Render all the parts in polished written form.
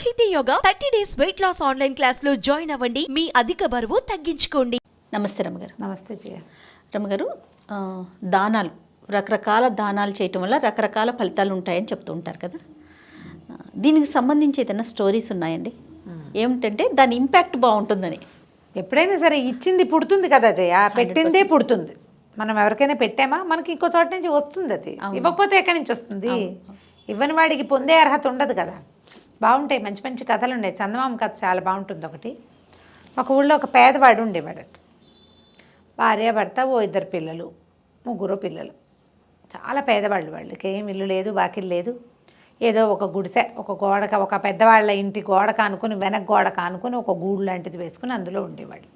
సాహితీ Yoga 30 days weight loss online class లో join అవ్వండి. మీ అధిక బరువు తగ్గించుకోండి. నమస్తే రమ్మగారు. నమస్తే జయ. రమ్మగారు, దానాలు, రకరకాల దానాలు చేయటం వల్ల రకరకాల ఫలితాలు ఉంటాయని చెప్తూ ఉంటారు కదా. దీనికి సంబంధించి ఏదైనా స్టోరీస్ ఉన్నాయండి? ఏమిటంటే దాని ఇంపాక్ట్ బాగుంటుందని. ఎప్పుడైనా సరే ఇచ్చింది పుడుతుంది కదా జయ, పెట్టిందే పుడుతుంది. మనం ఎవరికైనా పెట్టామా మనకి ఇంకో చోట నుంచి వస్తుంది. అది ఇవ్వకపోతే ఎక్కడి నుంచి వస్తుంది? ఇవ్వని వాడికి పొందే అర్హత ఉండదు కదా. బాగుంటాయి, మంచి మంచి కథలు ఉన్నాయి. చందమామ కథ చాలా బాగుంటుంది. ఒక ఊళ్ళో ఒక పేదవాడు ఉండేవాడు. భార్య భర్త, ఓ 2 పిల్లలు, 3 పిల్లలు. చాలా పేదవాళ్ళు. వాళ్ళకి ఏం ఇల్లు లేదు, వాకిల్ లేదు. ఏదో ఒక గుడిసె, ఒక పెద్దవాళ్ళ ఇంటి గోడ కానుకొని, వెనక గోడ కానుకొని ఒక గూడు లాంటిది వేసుకుని అందులో ఉండేవాడు.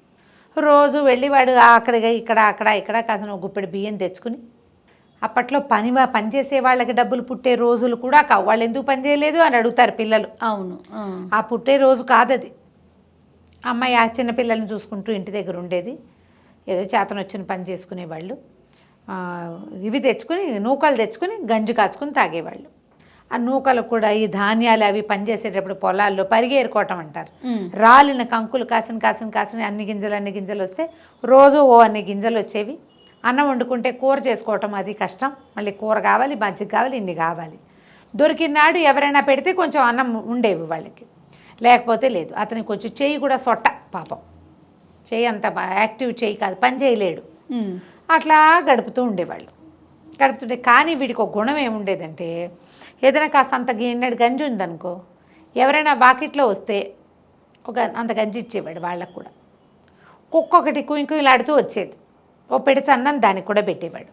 రోజు వెళ్ళి వాడు ఇక్కడ కాసిన ఒక గుప్పెడు బియ్యం తెచ్చుకుని, అప్పట్లో పనిచేసే వాళ్ళకి డబ్బులు పుట్టే రోజులు కూడా కావు. వాళ్ళు ఎందుకు పని చేయలేదు అని అడుగుతారు పిల్లలు. అవును, ఆ పుట్టే రోజు కాదది. అమ్మాయి ఆ చిన్న పిల్లల్ని చూసుకుంటూ ఇంటి దగ్గర ఉండేది. ఏదో చేతను వచ్చిన పని చేసుకునేవాళ్ళు. ఇవి తెచ్చుకుని, నూకలు తెచ్చుకుని గంజి కాచుకుని తాగేవాళ్ళు. ఆ నూకలు కూడా ఈ ధాన్యాలు అవి పనిచేసేటప్పుడు పొలాల్లో పరిగేరుకోవటం అంటారు. రాలిన కంకులు కాసిన అన్ని గింజలు వస్తే రోజు అన్ని గింజలు వచ్చేవి. అన్నం వండుకుంటే కూర చేసుకోవటం అది కష్టం. మళ్ళీ కూర కావాలి, మజ్జిగ కావాలి, ఇన్ని కావాలి. దొరికినాడు ఎవరైనా పెడితే కొంచెం అన్నం ఉండేవి వాళ్ళకి, లేకపోతే లేదు. అతనికి కొంచెం చెయ్యి కూడా సొట్ట, పాపం. చెయ్యి అంత యాక్టివ్ చెయ్యి కాదు, పని చేయలేడు. అట్లా గడుపుతూ ఉండేవాళ్ళు. గడుపుతుంటే కానీ వీడికి ఒక గుణం ఏముండేదంటే, ఏదైనా కాస్త అంత గిన్నెడు గంజి ఉందనుకో, ఎవరైనా వాకిట్లో వస్తే అంత గంజి ఇచ్చేవాడు వాళ్ళకు కూడా. కుక్కొక్కటి కుయింకులాడుతూ వచ్చేది. ఓ పెడిచి అన్నం దానికి కూడా పెట్టేవాడు.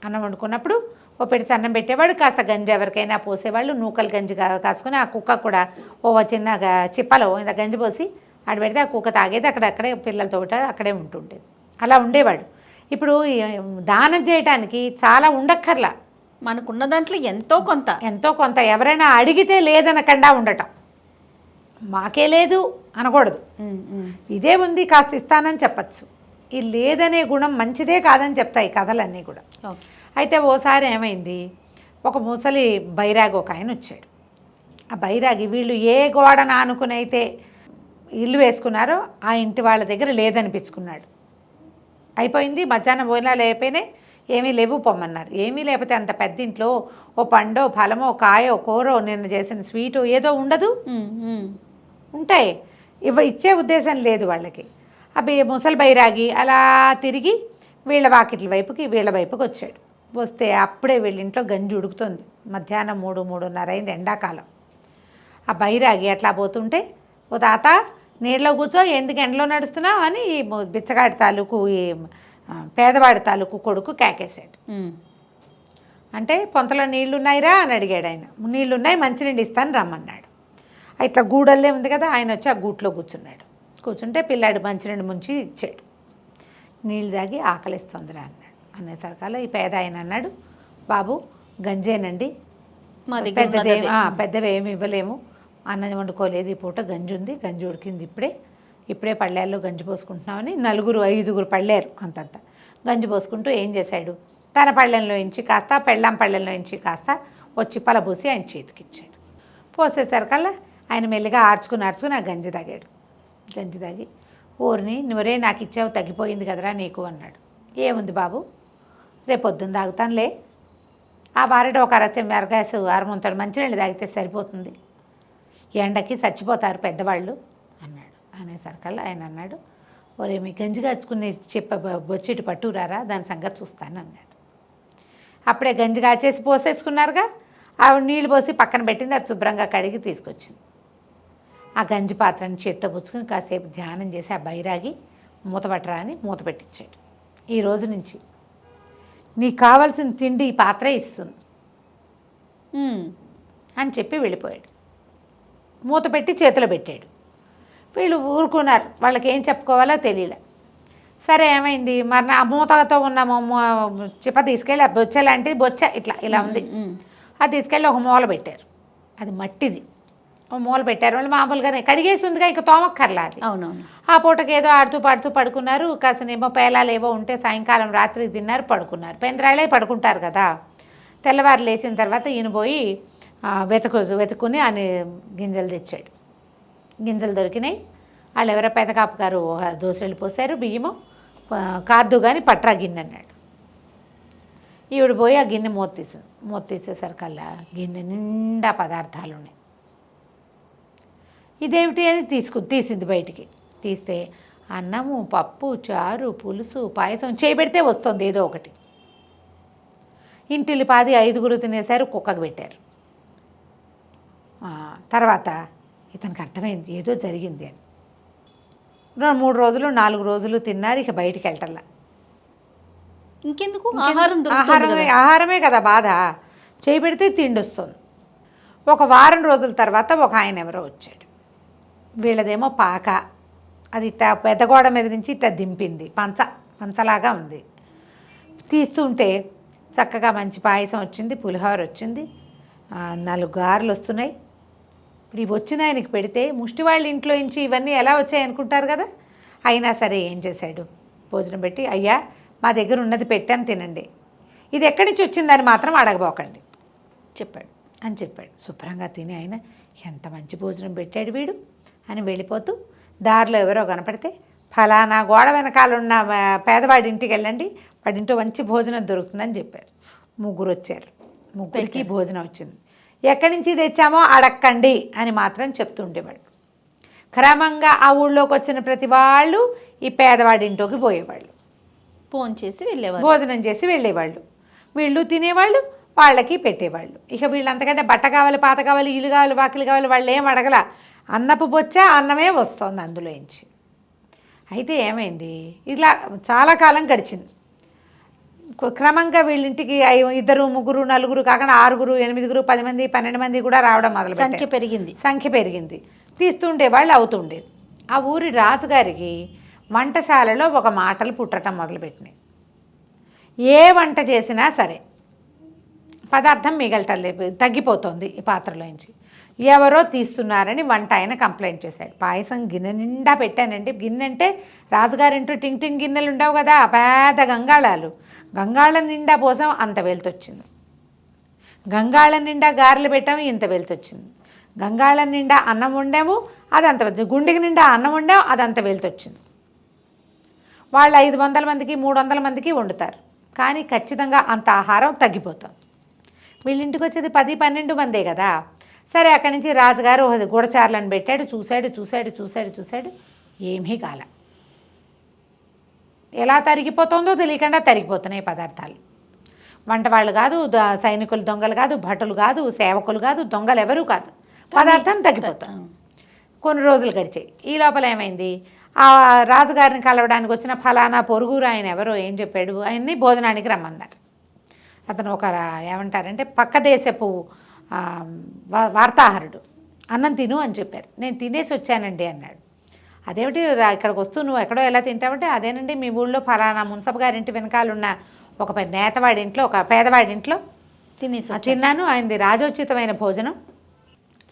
అన్నం వండుకున్నప్పుడు ఓ పెడిచి అన్నం పెట్టేవాడు. కాస్త గంజి ఎవరికైనా పోసేవాళ్ళు. నూకలు గంజి కాసుకొని ఆ కుక్క కూడా ఓ చిన్న చిప్పలో ఇంత గంజి పోసి ఆడ పెడితే ఆ కుక్క తాగేది. అక్కడే పిల్లలతో అక్కడే ఉంటుండేది. అలా ఉండేవాడు. ఇప్పుడు దానం చేయటానికి చాలా ఉండక్కర్లా. మనకున్న దాంట్లో ఎంతో కొంత ఎవరైనా అడిగితే లేదనకుండా ఉండటం. మాకే లేదు అనకూడదు. ఇదే ఉంది కాస్త ఇస్తానని చెప్పచ్చు. ఈ లేదనే గుణం మంచిదే కాదని చెప్తాయి కథలన్నీ కూడా. అయితే ఓసారి ఏమైంది, ఒక ముసలి బైరాగి ఒక ఆయన వచ్చాడు. ఆ బైరాగి వీళ్ళు ఏ గోడను ఆనుకునైతే ఇల్లు వేసుకున్నారో ఆ ఇంటి వాళ్ళ దగ్గర లేదనిపించుకున్నాడు. అయిపోయింది, మధ్యాహ్నం భోజనాలు అయిపోయినాయి, ఏమీ లేవు పొమ్మన్నారు. ఏమీ లేకపోతే అంత పెద్ద ఇంట్లో ఓ పండో ఫలమో కాయో కూరో నిన్న చేసిన స్వీటో ఏదో ఉండదు, ఉంటాయి. ఇచ్చే ఉద్దేశం లేదు వాళ్ళకి. అవి ముసలి బైరాగి అలా తిరిగి వీళ్ళ వాకిట్ల వైపుకి వీళ్ళ వైపుకి వచ్చాడు. వస్తే అప్పుడే వీళ్ళ ఇంట్లో గంజి ఉడుకుతుంది. మధ్యాహ్నం 3-3:30 అయింది, ఎండాకాలం. ఆ బైరాగి అట్లా పోతుంటే, ఓ తాత నీళ్ళలో కూర్చో, ఎందుకు ఎండలో నడుస్తున్నావు అని ఈ బిచ్చగాడి తాలూకు, ఈ పేదవాడి తాలూకు కొడుకు కేకేశాడు. అంటే పొంతలో నీళ్లున్నాయిరా అని అడిగాడు ఆయన. నీళ్లున్నాయి, మంచినీళ్ళు ఇస్తాను రమ్మన్నాడు. ఇట్లా గూడల్లే ఉంది కదా, ఆయన వచ్చి ఆ గూట్లో కూర్చున్నాడు. కూర్చుంటే పిల్లాడు మంచినీళ్ళు ముంచి ఇచ్చాడు. నీళ్ళు తాగి ఆకలిస్తుందిరా అన్నాడు. అనేసరికల్లా ఈ పేద ఆయన అన్నాడు, బాబు గంజేనండి, పెద్దవి ఏమి ఇవ్వలేము, అన్నం వండుకోలేదు, ఈ పూట గంజి ఉంది, గంజి ఉడికింది ఇప్పుడే పళ్ళేల్లో గంజి పోసుకుంటున్నామని 4-5 పళ్ళేరు అంతంత గంజి పోసుకుంటూ ఏం చేశాడు, తన పళ్ళెంలో ఇంచి కాస్త పెళ్ళాం పళ్ళెంలో ఇంచి కాస్త వచ్చి పలబూసి ఆయన చేతికిచ్చాడు. పోసేసరికల్లా ఆయన మెల్లిగా ఆర్చుకుని ఆ గంజి తాగాడు. గంజి తాగి, ఊరిని నువ్వరే నాకు ఇచ్చావు, తగ్గిపోయింది కదరా నీకు అన్నాడు. ఏముంది బాబు, రేపొద్దున తాగుతానులే, ఆ బారెట ఒక అరగ్యాసు అరముంతడు మంచినీళ్ళు తాగితే సరిపోతుంది, ఎండకి చచ్చిపోతారు పెద్దవాళ్ళు అన్నాడు. అనేసరికల్లా ఆయన అన్నాడు, ఒరే మీ గంజి కాచుకుని బొచ్చిటి పట్టురారా, దాని సంగతి చూస్తాను అన్నాడు. అప్పుడే గంజి కాచేసి పోసేసుకున్నారుగా, ఆవిడ నీళ్ళు పోసి పక్కన పెట్టింది. అది శుభ్రంగా కడిగి తీసుకొచ్చింది. ఆ గంజి పాత్రని చేత్తో పుచ్చుకుని కాసేపు ధ్యానం చేసి ఆ బైరాగి మూతపట్టరా అని మూత పెట్టించాడు. ఈ రోజు నుంచి నీకు కావాల్సిన తిండి ఈ పాత్రే ఇస్తుంది అని చెప్పి వెళ్ళిపోయాడు. మూత పెట్టి చేతిలో పెట్టాడు. వీళ్ళు ఊరుకున్నారు, వాళ్ళకి ఏం చెప్పుకోవాలో తెలియలే. సరే ఏమైంది, మరి ఆ మూతతో ఉన్న చిప్ప తీసుకెళ్ళి ఆ బొచ్చ లాంటిది, బొచ్చ ఇలా ఉంది, అది తీసుకెళ్ళి ఒక మూల పెట్టారు. అది మట్టిది. ఓ మూల పెట్టారు. వాళ్ళు మామూలుగానే కడిగేసి ఉందిగా, ఇంకా తోమక్కర్లా అది. అవునవును. ఆ పూటకి ఏదో ఆడుతూ పాడుతూ పడుకున్నారు. కాసనేమో పేలాలు ఏవో ఉంటే సాయంకాలం రాత్రికి తిన్నారు, పడుకున్నారు. పెందరాళ్ళే పడుకుంటారు కదా. తెల్లవారు లేచిన తర్వాత ఈయన పోయి వెతుకుని ఆయన గింజలు తెచ్చాడు. గింజలు దొరికినాయి. వాళ్ళు ఎవరో పెదకాపు గారు దోసెళ్ళు పోసారు బియ్యము, కాదు కానీ పట్రా గిన్నె అన్నాడు. ఈవిడ పోయి ఆ గిన్నె మూత తీసేసరికల్లా గిన్నె నిండా పదార్థాలు ఉన్నాయి. ఇదేమిటి అని తీసింది బయటికి. తీస్తే అన్నము, పప్పు, చారు, పులుసు, పాయసం చేయబెడితే వస్తుంది ఏదో ఒకటి. ఇంటిల్లి పాది 5గురు తినేశారు, కుక్కకు పెట్టారు. తర్వాత ఇతనికి అర్థమైంది ఏదో జరిగింది అని. 3 రోజులు 4 రోజులు తిన్నారు, ఇక బయటికి వెళ్ళటల్లా. ఇంకెందుకు ఆహారం ఆహారమే కదా బాధ. చేయబెడితే తిండి వస్తుంది. ఒక వారం రోజుల తర్వాత ఒక ఆయన ఎవరో వచ్చాడు. వీళ్ళదేమో పాక, అది ఇట్లా పెద్ద గోడ మీద నుంచి ఇట్లా దింపింది, పంచలాగా ఉంది. తీస్తుంటే చక్కగా మంచి పాయసం వచ్చింది, పులిహోర వచ్చింది, 4 గారెలు వస్తున్నాయి. ఇప్పుడు ఇవి వచ్చిన ఆయనకి పెడితే ముష్టి వాళ్ళ ఇంట్లో నుంచి ఇవన్నీ ఎలా వచ్చాయి అనుకుంటారు కదా. అయినా సరే ఏం చేశాడు, భోజనం పెట్టి, అయ్యా మా దగ్గర ఉన్నది పెట్టాను తినండి, ఇది ఎక్కడి నుంచి వచ్చిందని మాత్రం అడగబోకండి చెప్పాడు. శుభ్రంగా తిని ఆయన ఎంత మంచి భోజనం పెట్టాడు వీడు అని వెళ్ళిపోతూ దారిలో ఎవరో కనపడితే, ఫలానా గోడ వెనకాలన్న పేదవాడి ఇంటికి వెళ్ళండి, వాడింటో మంచి భోజనం దొరుకుతుందని చెప్పారు. 3 వచ్చారు, 3కి భోజనం వచ్చింది. ఎక్కడి నుంచి తెచ్చామో అడక్కండి అని మాత్రం చెప్తుండేవాళ్ళు. క్రమంగా ఆ ఊళ్ళోకి వచ్చిన ప్రతి వాళ్ళు ఈ పేదవాడి ఇంట్లోకి పోయేవాళ్ళు, ఫోన్ చేసి వెళ్ళేవాళ్ళు, భోజనం చేసి వెళ్ళేవాళ్ళు. వీళ్ళు తినేవాళ్ళు, వాళ్ళకి పెట్టేవాళ్ళు. ఇక వీళ్ళంతకంటే బట్ట కావాలి, పాత కావాలి, ఇల్లు కావాలి, వాకిలు కావాలి, వాళ్ళు ఏం అడగల. అన్నపు బొచ్చా అన్నమే వస్తుంది అందులోంచి. అయితే ఏమైంది, ఇలా చాలా కాలం గడిచింది. క్రమంగా వీళ్ళింటికి 2, 3, 4 కాకుండా 6, 8, 10 మంది, 12 మంది కూడా రావడం మొదలు సంఖ్య పెరిగింది. తీస్తుండే వాళ్ళు అవుతుండేది. ఆ ఊరి రాజుగారికి వంటశాలలో ఒక మాటలు పుట్టడం మొదలుపెట్టినాయి. ఏ వంట చేసినా సరే పదార్థం మిగలటలేదు, తగ్గిపోతుంది ఈ పాత్రలోంచి. ఎవరో తీస్తున్నారని వంట ఆయన కంప్లైంట్ చేశాడు. పాయసం గిన్నె నిండా పెట్టానండి. గిన్నె అంటే రాజుగారింటూ టింగ్ టింగ్ గిన్నెలు ఉండవు కదా, పేద గంగాళాలు. గంగాళం నిండా పోసాం, అంత వెళ్తొచ్చింది. గంగాళం నిండా గారెలు పెట్టాము, ఇంత వెళ్తొచ్చింది. గంగాళం నిండా అన్నం వండాము, అదంత వెళ్తుంది. గుండెకి నిండా అన్నం వండాము, అదంత వెళ్తొచ్చింది. వాళ్ళు 500 మందికి 300 మందికి వండుతారు, కానీ ఖచ్చితంగా అంత ఆహారం తగ్గిపోతుంది. వీళ్ళింటికి వచ్చేది 10-12 మందే కదా. సరే, అక్కడి నుంచి రాజుగారు గూడచారులను పెట్టాడు. చూశాడు, ఏమీ కాల. ఎలా తరిగిపోతుందో తెలియకుండా తరిగిపోతున్నాయి పదార్థాలు. వంట వాళ్ళు కాదు, సైనికులు దొంగలు కాదు, భటులు కాదు, సేవకులు కాదు, దొంగలు ఎవరూ కాదు, పదార్థం తగ్గిపోతుంది. కొన్ని రోజులు గడిచాయి. ఈ లోపల ఏమైంది, ఆ రాజుగారిని కలవడానికి వచ్చిన ఫలానా పొరుగురు ఆయన ఎవరో ఏం చెప్పాడు, ఆయన్ని భోజనానికి రమ్మన్నారు. అతను ఒక ఏమంటారంటే పక్క దేశపు వార్తాహరుడు. అన్నం తిను అని చెప్పారు. నేను తినేసి వచ్చానండి అన్నాడు. అదేమిటి ఇక్కడికి వస్తూ నువ్వు ఎక్కడో ఎలా తింటావంటే, అదేనండి మీ ఊళ్ళో ఫలానా మున్సబ్ గారింటి వెనకాలన్న ఒక నేతవాడి ఇంట్లో, ఒక పేదవాడి ఇంట్లో తిన్నాను. ఆయనది రాజోచితమైన భోజనం,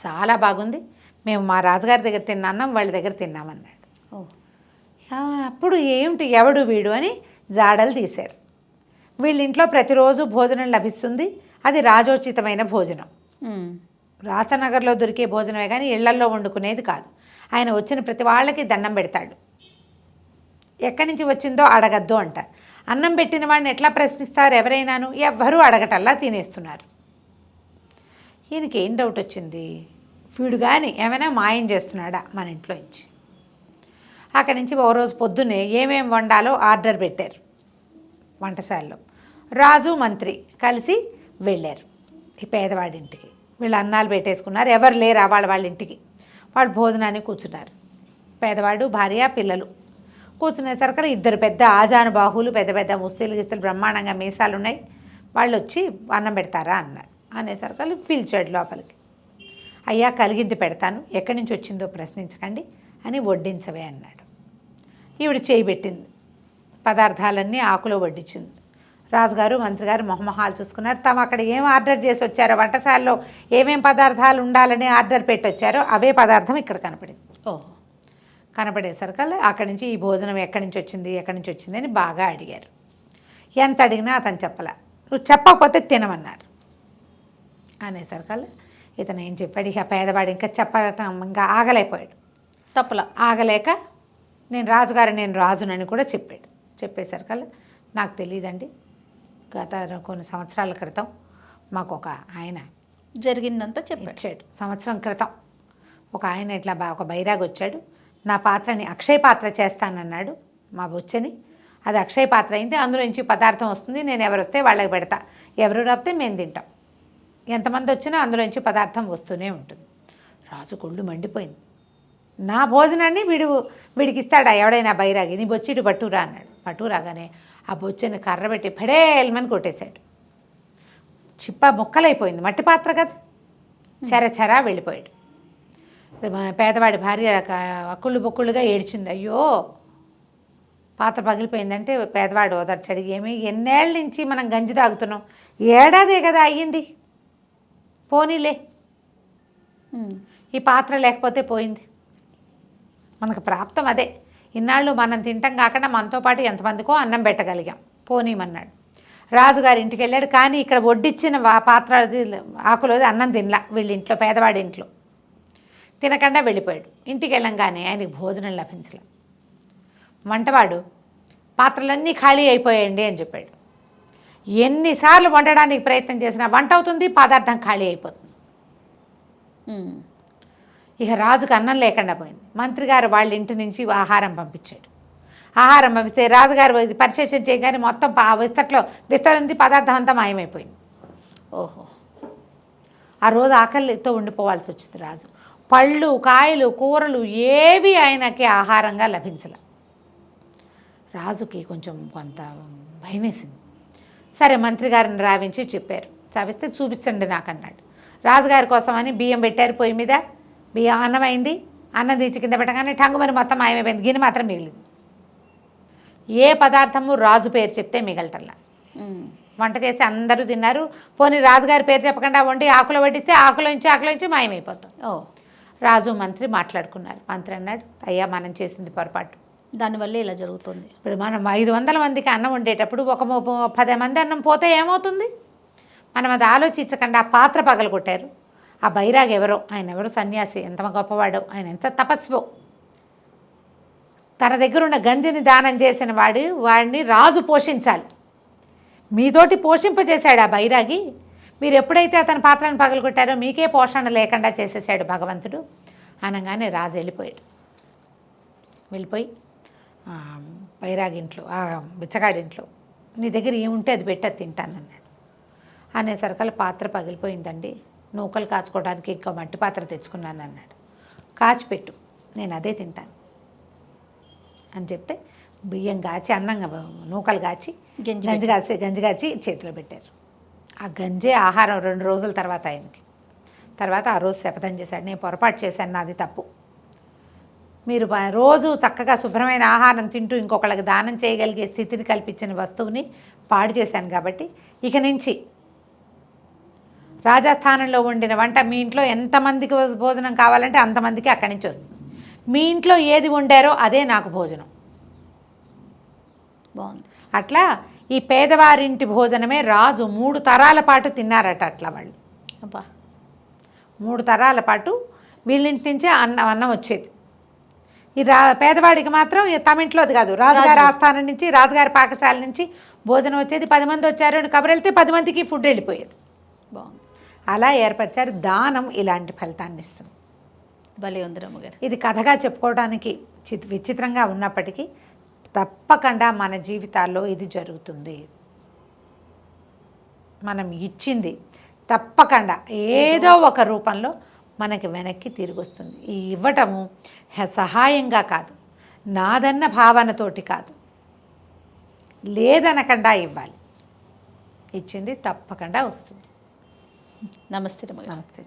చాలా బాగుంది. మేము మా రాజుగారి దగ్గర తిన్న అన్నం వాళ్ళ దగ్గర తిన్నామన్నాడు. అప్పుడు ఏమిటి ఎవడు వీడు అని జాడలు తీశారు. వీళ్ళింట్లో ప్రతిరోజు భోజనం లభిస్తుంది, అది రాజోచితమైన భోజనం. రాచనగర్లో దొరికే భోజనమే కానీ ఇళ్లల్లో వండుకునేది కాదు. ఆయన వచ్చిన ప్రతి వాళ్ళకి దండం పెడతాడు. ఎక్కడి నుంచి వచ్చిందో అడగద్దు అంటారు. అన్నం పెట్టిన వాడిని ఎట్లా ప్రశ్నిస్తారు ఎవరైనాను? ఎవ్వరూ అడగటల్లా తినేస్తున్నారు. ఈయనకి ఏం డౌట్ వచ్చింది, వీడు కానీ ఏమైనా మాయం చేస్తున్నాడా మన ఇంట్లో నుంచి. అక్కడి నుంచి ఓ రోజు పొద్దున్నే ఏమేం వండాలో ఆర్డర్ పెట్టారు వంటశాలలో. రాజు మంత్రి కలిసి వెళ్ళారు ఈ పేదవాడింటికి. వీళ్ళు అన్నాలు పెట్టేసుకున్నారు, ఎవరు లేరు వాళ్ళ ఇంటికి. వాళ్ళు భోజనానికి కూర్చున్నారు. పేదవాడు, భార్య, పిల్లలు కూర్చునేసరికి 2 పెద్ద ఆజానుబాహులు, పెద్ద పెద్ద ముస్తీలు గిస్తలు, బ్రహ్మాండంగా మీసాలు ఉన్నాయి. వాళ్ళు వచ్చి అన్నం పెడతారా అన్నారు. అనేసరికి పిలిచాడు లోపలికి. అయ్యా కలిగింది పెడతాను, ఎక్కడి నుంచి వచ్చిందో ప్రశ్నించకండి అని వడ్డించవే అన్నాడు. ఈవిడ చేయి పెట్టింది, పదార్థాలన్నీ ఆకులో వడ్డించింది. రాజుగారు మంత్రిగారు మొహమొహాలు చూసుకున్నారు. తాము అక్కడ ఏం ఆర్డర్ చేసి వచ్చారో, వంటశాలలో ఏమేం పదార్థాలు ఉండాలని ఆర్డర్ పెట్టి వచ్చారో అవే పదార్థం ఇక్కడ కనపడింది. కనపడేసరికల్లా అక్కడి నుంచి ఈ భోజనం ఎక్కడి నుంచి వచ్చింది అని బాగా అడిగారు. ఎంత అడిగినా అతను చెప్పలా. నువ్వు చెప్పకపోతే తినమన్నారు. అనేసరికల్లా ఇతను ఏం చెప్పాడు, ఇక పేదవాడు ఇంకా చెప్పటం ఇంకా ఆగలేకపోయాడు. తప్పలా ఆగలేక నేను రాజునని కూడా చెప్పాడు. చెప్పేసరికల్లా నాకు తెలియదండి, గత కొన్ని సంవత్సరాల క్రితం మాకు ఒక ఆయన జరిగిందంతా చెప్పాడు. ఇచ్చాడు. సంవత్సరం క్రితం ఒక ఆయన ఇట్లా ఒక బైరాగ్ వచ్చాడు, నా పాత్రని అక్షయ పాత్ర చేస్తానన్నాడు. మా బొచ్చని అది అక్షయ పాత్ర అయింది, అందులో నుంచి పదార్థం వస్తుంది, నేను ఎవరు వస్తే వాళ్ళకి పెడతా, ఎవరు రాపితే మేము తింటాం, ఎంతమంది వచ్చినా అందులో నుంచి పదార్థం వస్తూనే ఉంటుంది. రాజు కొళ్ళు మండిపోయింది. నా భోజనాన్ని వీడికి ఇస్తాడా ఎవడైనా బైరాగి, నీ బొచ్చిడు పట్టురా అన్నాడు. పట్టురాగానే ఆ బొచ్చని కర్ర పెట్టి ఫడేల్మని కొట్టేశాడు. చిప్ప ముక్కలైపోయింది, మట్టి పాత్ర కదా, చెరచెరా వెళ్ళిపోయాడు. పేదవాడి భార్య అక్కుళ్ళు బొక్కుళ్ళుగా ఏడ్చింది. అయ్యో పాత్ర పగిలిపోయిందంటే పేదవాడు ఓదార్చాడు. ఎన్నేళ్ళ నుంచి మనం గంజి తాగుతున్నాం, ఏడాదే కదా అయ్యింది, పోనీలే, ఈ పాత్ర లేకపోతే పోయింది, మనకు ప్రాప్తం అదే, ఇన్నాళ్ళు మనం తింటాం కాకుండా మనతో పాటు ఎంతమందికో అన్నం పెట్టగలిగాం, పోనీమన్నాడు. రాజుగారి ఇంటికి వెళ్ళాడు, కానీ ఇక్కడ వడ్డిచ్చిన పాత్ర ఆకులోది అన్నం తినలా, వీళ్ళ ఇంట్లో పేదవాడి ఇంట్లో తినకుండా వెళ్ళిపోయాడు. ఇంటికి వెళ్ళంగానే ఆయనకి భోజనం లభించలే. వంటవాడు పాత్రలన్నీ ఖాళీ అయిపోయాయండి అని చెప్పాడు. ఎన్నిసార్లు వండడానికి ప్రయత్నం చేసినా వంట అవుతుంది, పదార్థం ఖాళీ అయిపోతుంది. ఇక రాజుకు అన్నం లేకుండా పోయింది. మంత్రి గారు వాళ్ళ ఇంటి నుంచి ఆహారం పంపించాడు. ఆహారం పంపిస్తే రాజుగారు పరిశేషణ చేయగానే మొత్తం విస్తరింది, పదార్థం అంతా మాయమైపోయింది. ఓహో, ఆ రోజు ఆకలితో ఉండిపోవాల్సి వచ్చింది రాజు. పళ్ళు, కాయలు, కూరలు ఏవి ఆయనకి ఆహారంగా లభించలే. రాజుకి కొంచెం కొంత భయం వేసింది. సరే మంత్రి గారిని రావించి చెప్పారు. చావిస్తే చూపించండి నాకు అన్నాడు. రాజుగారి కోసమని బియ్యం పెట్టారు పొయ్యి మీద, బియ్యం అన్నం అయింది, అన్నం తీర్చి కింద పెట్టగానే టంగుమని మొత్తం మాయమైపోయింది, గిన్నె మాత్రం మిగిలింది. ఏ పదార్థము రాజు పేరు చెప్తే మిగలటల్లా. వంట చేసి అందరూ తిన్నారు, పోనీ రాజుగారి పేరు చెప్పకుండా వండి ఆకులో వడ్డిస్తే ఆకులోంచి మాయమైపోతాం. రాజు మంత్రి మాట్లాడుకున్నారు. మంత్రి అన్నాడు, అయ్యా మనం చేసింది పొరపాటు, దానివల్ల ఇలా జరుగుతుంది. ఇప్పుడు మనం 500 మందికి అన్నం వండేటప్పుడు ఒక 10 మంది అన్నం పోతే ఏమవుతుంది, మనం అది ఆలోచించకుండా ఆ పాత్ర పగలగొట్టారు. ఆ బైరాగ్ ఎవరో, ఆయన ఎవరో సన్యాసి, ఎంత గొప్పవాడో, ఆయన ఎంత తపస్వో, తన దగ్గర ఉన్న గంజిని దానం చేసిన వాడిని రాజు పోషించాలి, మీతోటి పోషింపజేశాడు ఆ బైరాగి, మీరు ఎప్పుడైతే అతని పాత్రను పగలగొట్టారో మీకే పోషణ లేకుండా చేసేసాడు భగవంతుడు అనగానే రాజు వెళ్ళిపోయి బైరాగింట్లో, ఆ బిచ్చగాడింట్లో, నీ దగ్గర ఏముంటే అది పెట్టి అది తింటానన్నాడు. అనేసరికల్ పాత్ర పగిలిపోయిందండి, నూకలు కాచుకోవడానికి ఇంకో మట్టి పాత్ర తెచ్చుకున్నాను అన్నాడు. కాచిపెట్టు, నేను అదే తింటాను అని చెప్తే బియ్యం కాచి, అన్నం నూకలు కాచి, గంజి కాచి చేతిలో పెట్టారు. ఆ గంజే ఆహారం 2 రోజుల తర్వాత ఆయనకి. తర్వాత ఆ రోజు శపథం చేశాడు, నేను పొరపాటు చేశాను, నాది తప్పు, మీరు రోజు చక్కగా శుభ్రమైన ఆహారం తింటూ ఇంకొకళ్ళకి దానం చేయగలిగే స్థితిని కల్పించిన వస్తువుని పాడు చేశాను కాబట్టి ఇక నుంచి రాజస్థానంలో వండిన వంట మీ ఇంట్లో ఎంతమందికి భోజనం కావాలంటే అంతమందికి అక్కడి నుంచి వస్తుంది, మీ ఇంట్లో ఏది వండారో అదే నాకు భోజనం. బాగుంది. అట్లా ఈ పేదవారింటి భోజనమే రాజు 3 తరాల పాటు తిన్నారట. అట్లా వాళ్ళు అబ్బా 3 తరాల పాటు వీళ్ళింటి నుంచే అన్నం వచ్చేది. ఈ పేదవాడికి మాత్రం తమ ఇంట్లోది కాదు, రాజుగారి ఆస్థానం నుంచి, రాజుగారి పాకశాల నుంచి భోజనం వచ్చేది. 10 మంది వచ్చారు అని కబురు వెళ్తే 10 మందికి ఫుడ్ వెళ్ళిపోయేది. బాగుంది. అలా ఏర్పరిచారు. దానం ఇలాంటి ఫలితాన్ని ఇస్తుంది. భలే ఉంది రమ్మగారు. ఇది కథగా చెప్పుకోవడానికి విచిత్రంగా ఉన్నప్పటికీ తప్పకుండా మన జీవితాల్లో ఇది జరుగుతుంది. మనం ఇచ్చింది తప్పకుండా ఏదో ఒక రూపంలో మనకి వెనక్కి తిరిగి వస్తుంది. ఈ ఇవ్వటము సహాయంగా కాదు, నాదన్న భావనతోటి కాదు, లేదనకుండా ఇవ్వాలి. ఇచ్చింది తప్పకుండా వస్తుంది. నమస్తే రమ్మగారు. నమస్తే.